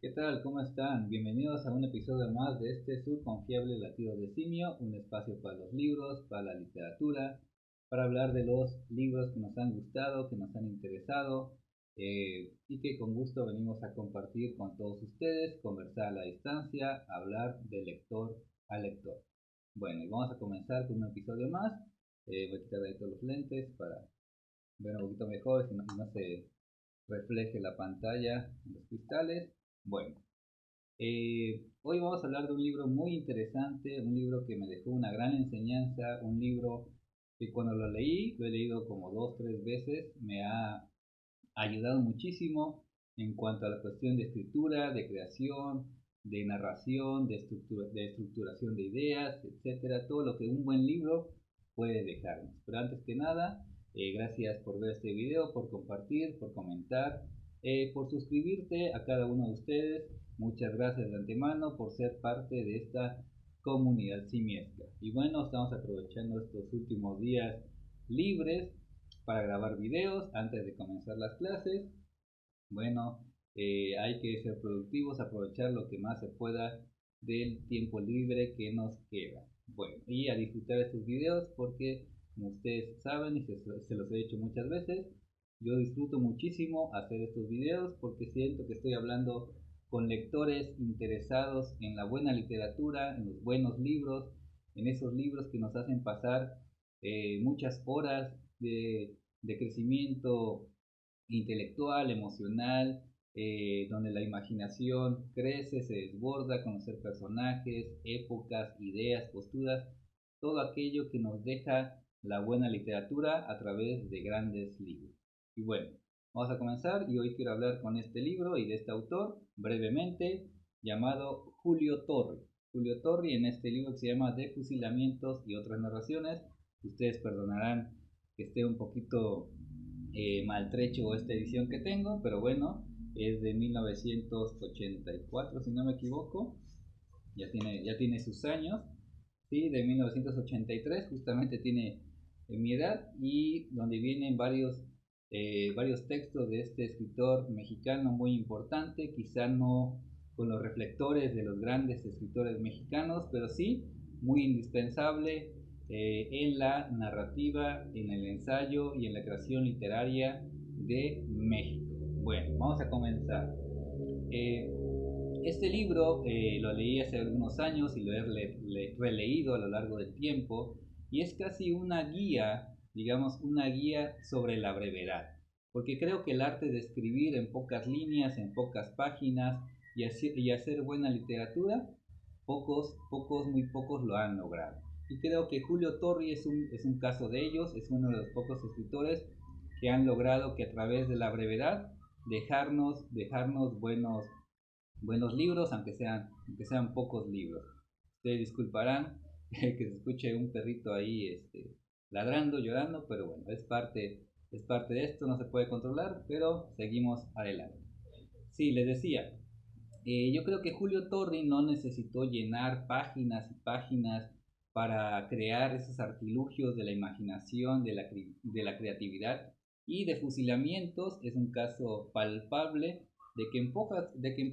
¿Qué tal? ¿Cómo están? Bienvenidos a un episodio más de su confiable latido de simio, un espacio para los libros, para la literatura, para hablar de los libros que nos han gustado, que nos han interesado y que con gusto venimos a compartir con todos ustedes, conversar a la distancia, hablar de lector a lector. Bueno, y vamos a comenzar con un episodio más. Voy a quitar de ahí todos los lentes para ver un poquito mejor, si no se refleje la pantalla en los cristales. Bueno, hoy vamos a hablar de un libro muy interesante, un libro que me dejó una gran enseñanza, un libro que cuando lo leí, lo he leído como dos, tres veces, me ha ayudado muchísimo en cuanto a la cuestión de escritura, de creación, de narración, de estructuración de ideas, etcétera, todo lo que un buen libro puede dejarnos. Pero antes que nada, gracias por ver este video, por compartir, por comentar, por suscribirte a cada uno de ustedes. Muchas gracias de antemano por ser parte de esta comunidad simiesca. Y bueno, estamos aprovechando estos últimos días libres para grabar videos antes de comenzar las clases. Bueno, hay que ser productivos, aprovechar lo que más se pueda del tiempo libre que nos queda. Bueno, y a disfrutar estos videos porque, como ustedes saben y se los he dicho muchas veces, yo disfruto muchísimo hacer estos videos porque siento que estoy hablando con lectores interesados en la buena literatura, en los buenos libros, en esos libros que nos hacen pasar muchas horas de crecimiento intelectual, emocional, donde la imaginación crece, se desborda, conocer personajes, épocas, ideas, posturas, todo aquello que nos deja la buena literatura a través de grandes libros. Y bueno, vamos a comenzar y hoy quiero hablar con este libro y de este autor brevemente llamado Julio Torri. Julio Torri en este libro que se llama De fusilamientos y otras narraciones. Ustedes perdonarán que esté un poquito maltrecho esta edición que tengo, pero bueno, es de 1984 si no me equivoco, ya tiene sus años, ¿sí? De 1983 justamente tiene mi edad y donde vienen varios textos de este escritor mexicano muy importante, quizá no con los reflectores de los grandes escritores mexicanos, pero sí muy indispensable en la narrativa, en el ensayo y en la creación literaria de México. Bueno, vamos a comenzar. Eh, este libro lo leí hace algunos años y lo he releído a lo largo del tiempo y es casi una guía, digamos, una guía sobre la brevedad, porque creo que el arte de escribir en pocas líneas, en pocas páginas y hacer buena literatura, muy pocos lo han logrado. Y creo que Julio Torri es un caso de ellos, es uno de los pocos escritores que han logrado que a través de la brevedad dejarnos buenos libros, aunque sean pocos libros. Ustedes disculparán que se escuche un perrito ahí ladrando, llorando, pero bueno, es parte de esto, no se puede controlar, pero seguimos adelante. Sí, les decía, yo creo que Julio Torri no necesitó llenar páginas y páginas para crear esos artilugios de la imaginación, de la creatividad y de fusilamientos. Es un caso palpable de que en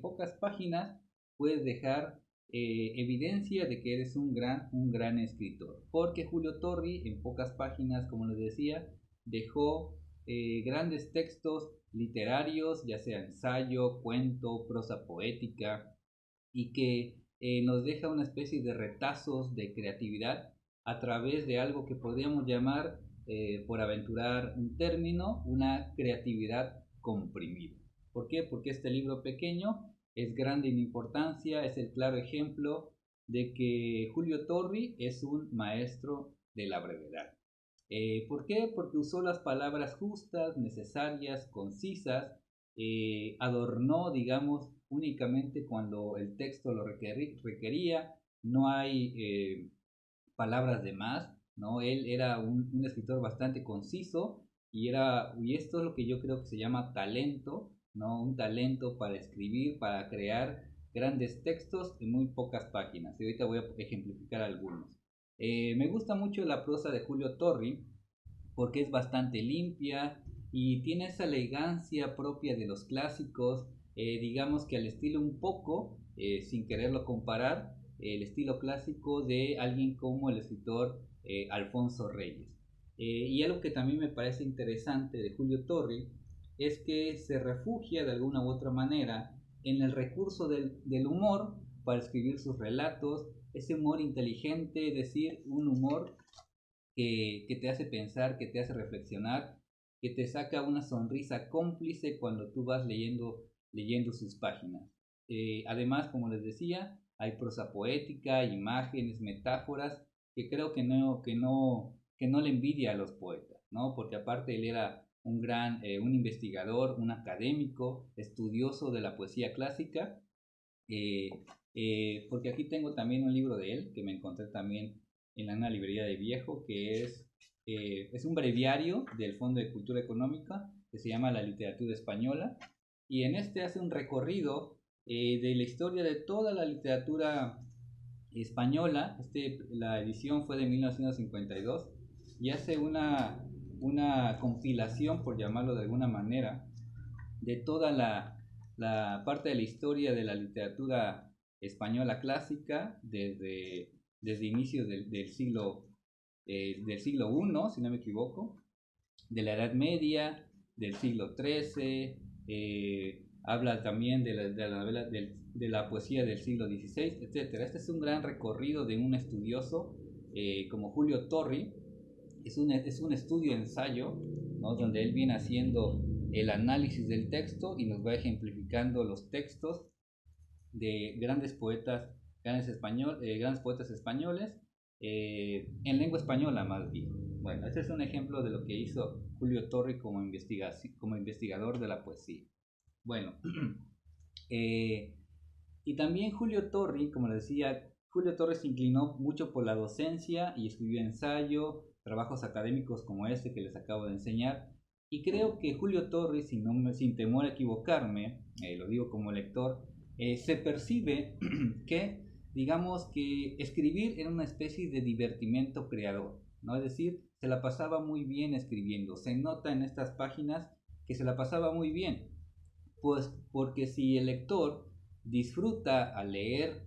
pocas páginas puedes dejar evidencia de que eres un gran escritor. Porque Julio Torri en pocas páginas, como les decía, dejó grandes textos literarios, ya sea ensayo, cuento, prosa poética, y que nos deja una especie de retazos de creatividad a través de algo que podríamos llamar, por aventurar un término, una creatividad comprimida. ¿Por qué? Porque este libro pequeño es grande en importancia, es el claro ejemplo de que Julio Torri es un maestro de la brevedad. ¿Por qué? Porque usó las palabras justas, necesarias, concisas, adornó, digamos, únicamente cuando el texto lo requería, no hay palabras de más, ¿no? Él era un escritor bastante conciso y esto es lo que yo creo que se llama talento, ¿no? Un talento para escribir, para crear grandes textos en muy pocas páginas. Y ahorita voy a ejemplificar algunos. Me gusta mucho la prosa de Julio Torri porque es bastante limpia y tiene esa elegancia propia de los clásicos. digamos que al estilo un poco, sin quererlo comparar, el estilo clásico de alguien como el escritor Alfonso Reyes. Y algo que también me parece interesante de Julio Torri es que se refugia de alguna u otra manera en el recurso del humor para escribir sus relatos, ese humor inteligente, es decir, un humor que te hace pensar, que te hace reflexionar, que te saca una sonrisa cómplice cuando tú vas leyendo sus páginas. Además, como les decía, hay prosa poética, imágenes, metáforas, que creo que no le envidia a los poetas, ¿no? Porque aparte él era un investigador, un académico, estudioso de la poesía clásica, eh, porque aquí tengo también un libro de él que me encontré también en una librería de viejo, que es un breviario del Fondo de Cultura Económica que se llama La Literatura Española, y en este hace un recorrido de la historia de toda la literatura española. La edición fue de 1952 y hace una compilación, por llamarlo de alguna manera, de toda la parte de la historia de la literatura española clásica desde inicios del siglo I, si no me equivoco, de la Edad Media, del siglo XIII, habla también de la poesía del siglo XVI, etc. Este es un gran recorrido de un estudioso como Julio Torri. Es un estudio-ensayo, ¿no? Donde él viene haciendo el análisis del texto y nos va ejemplificando los textos de grandes poetas, grandes poetas españoles, en lengua española más bien. Bueno, este es un ejemplo de lo que hizo Julio Torri como investigador de la poesía. Bueno, y también Julio Torri, como les decía, Julio Torri se inclinó mucho por la docencia y escribió ensayo, trabajos académicos como este que les acabo de enseñar. Y creo que Julio Torri, sin temor a equivocarme, lo digo como lector, se percibe que, digamos que escribir era una especie de divertimento creador, ¿no? Es decir, se la pasaba muy bien escribiendo. Se nota en estas páginas que se la pasaba muy bien, pues porque si el lector disfruta al leer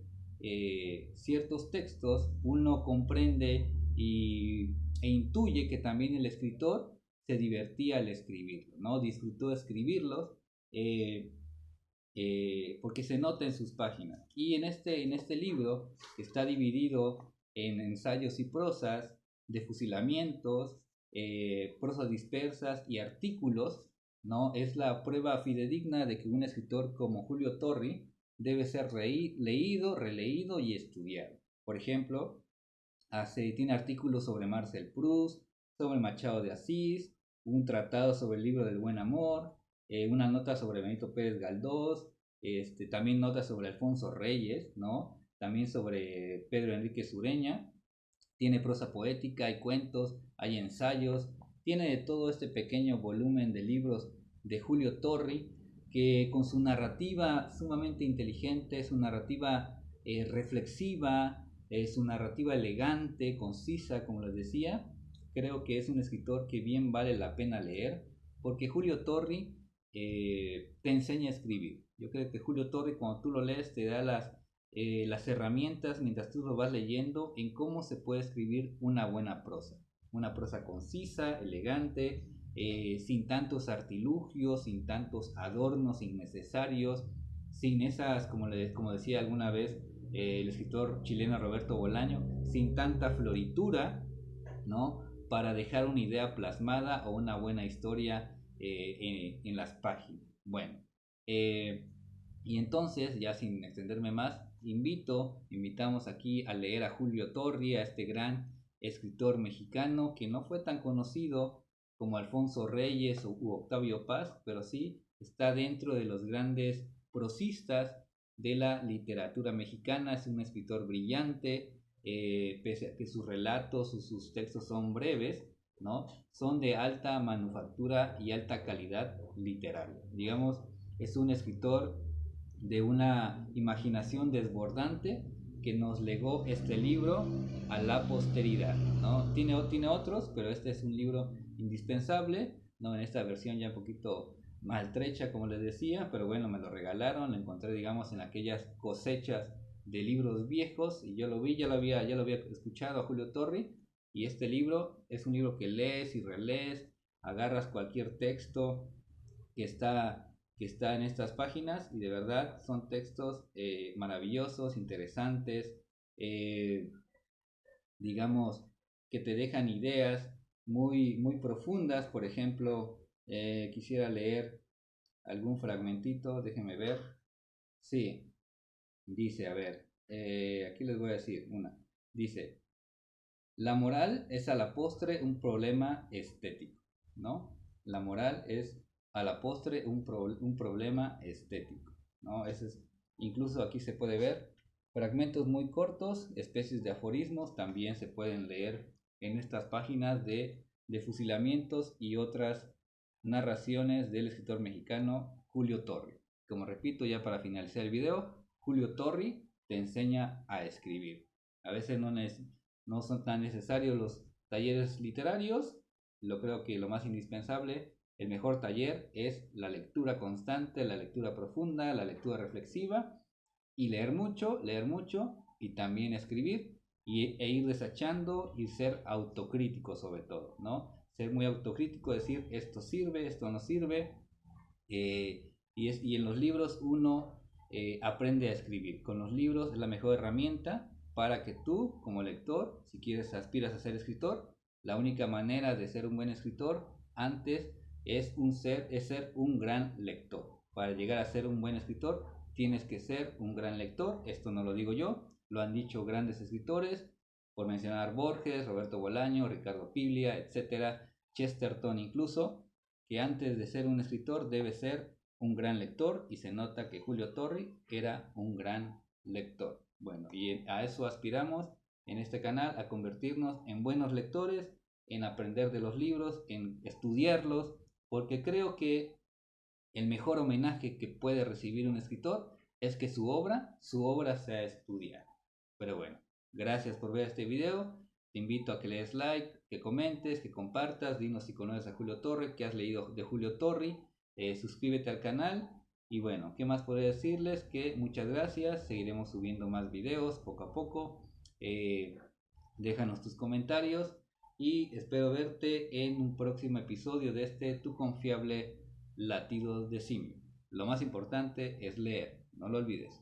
ciertos textos, uno comprende e intuye que también el escritor se divertía al escribirlo, ¿no? Disfrutó escribirlos, porque se nota en sus páginas. Y en este libro, que está dividido en ensayos y prosas, de fusilamientos, prosas dispersas y artículos, ¿no? Es la prueba fidedigna de que un escritor como Julio Torri debe ser leído, releído y estudiado. Por ejemplo, tiene artículos sobre Marcel Proust, sobre Machado de Asís, un tratado sobre el libro del buen amor, una nota sobre Benito Pérez Galdós, también notas sobre Alfonso Reyes, ¿no? También sobre Pedro Enrique Sureña. Tiene prosa poética, hay cuentos, hay ensayos, tiene de todo este pequeño volumen de libros de Julio Torri, que con su narrativa sumamente inteligente, su narrativa reflexiva, su narrativa elegante, concisa, como les decía, creo que es un escritor que bien vale la pena leer, porque Julio Torri te enseña a escribir. Yo creo que Julio Torri, cuando tú lo lees, te da las herramientas mientras tú lo vas leyendo en cómo se puede escribir una prosa concisa, elegante, sin tantos artilugios, sin tantos adornos innecesarios, sin esas, como decía alguna vez el escritor chileno Roberto Bolaño, sin tanta floritura, ¿no? Para dejar una idea plasmada o una buena historia en las páginas. Bueno, y entonces, ya sin extenderme más, invitamos aquí a leer a Julio Torri, a este gran escritor mexicano que no fue tan conocido como Alfonso Reyes u Octavio Paz, pero sí está dentro de los grandes prosistas de la literatura mexicana. Es un escritor brillante, pese a que sus relatos, sus textos son breves, ¿no? Son de alta manufactura y alta calidad literaria. Digamos, es un escritor de una imaginación desbordante que nos legó este libro a la posteridad, ¿no? Tiene otros, pero este es un libro indispensable, ¿no? En esta versión ya un poquito maltrecha, como les decía, pero bueno, me lo regalaron, lo encontré, digamos, en aquellas cosechas de libros viejos y yo lo vi, ya lo había escuchado a Julio Torri, y este libro es un libro que lees y relees, agarras cualquier texto que está en estas páginas y de verdad son textos maravillosos, interesantes, eh, digamos, que te dejan ideas muy profundas. Por ejemplo, quisiera leer algún fragmentito, déjenme ver. Sí, dice, a ver, aquí les voy a decir una. Dice, la moral es a la postre un problema estético, ¿no? La moral es a la postre un problema estético, ¿no? Incluso aquí se puede ver fragmentos muy cortos, especies de aforismos, también se pueden leer en estas páginas de fusilamientos y otras narraciones del escritor mexicano Julio Torri. Como repito, ya para finalizar el video, Julio Torri te enseña a escribir. A veces no son tan necesarios los talleres literarios. Lo creo que lo más indispensable, el mejor taller es la lectura constante, la lectura profunda, la lectura reflexiva y leer mucho y también escribir e ir desechando y ser autocrítico sobre todo, ¿no? Ser muy autocrítico, decir esto sirve, esto no sirve, y en los libros uno aprende a escribir. Con los libros es la mejor herramienta para que tú, como lector, si quieres, aspiras a ser escritor, la única manera de ser un buen escritor antes es ser un gran lector. Para llegar a ser un buen escritor, tienes que ser un gran lector. Esto no lo digo yo, lo han dicho grandes escritores, por mencionar Borges, Roberto Bolaño, Ricardo Piglia, etcétera, Chesterton incluso, que antes de ser un escritor debe ser un gran lector, y se nota que Julio Torri era un gran lector. Bueno, y a eso aspiramos en este canal, a convertirnos en buenos lectores, en aprender de los libros, en estudiarlos, porque creo que el mejor homenaje que puede recibir un escritor es que su obra sea estudiada. Pero bueno, gracias por ver este video. Te invito a que le des like, que comentes, que compartas. Dinos si conoces a Julio Torri, qué has leído de Julio Torri. Suscríbete al canal. Y bueno, ¿qué más podría decirles? Que muchas gracias. Seguiremos subiendo más videos poco a poco. Déjanos tus comentarios y espero verte en un próximo episodio de este tu confiable latido de simio. Lo más importante es leer, no lo olvides.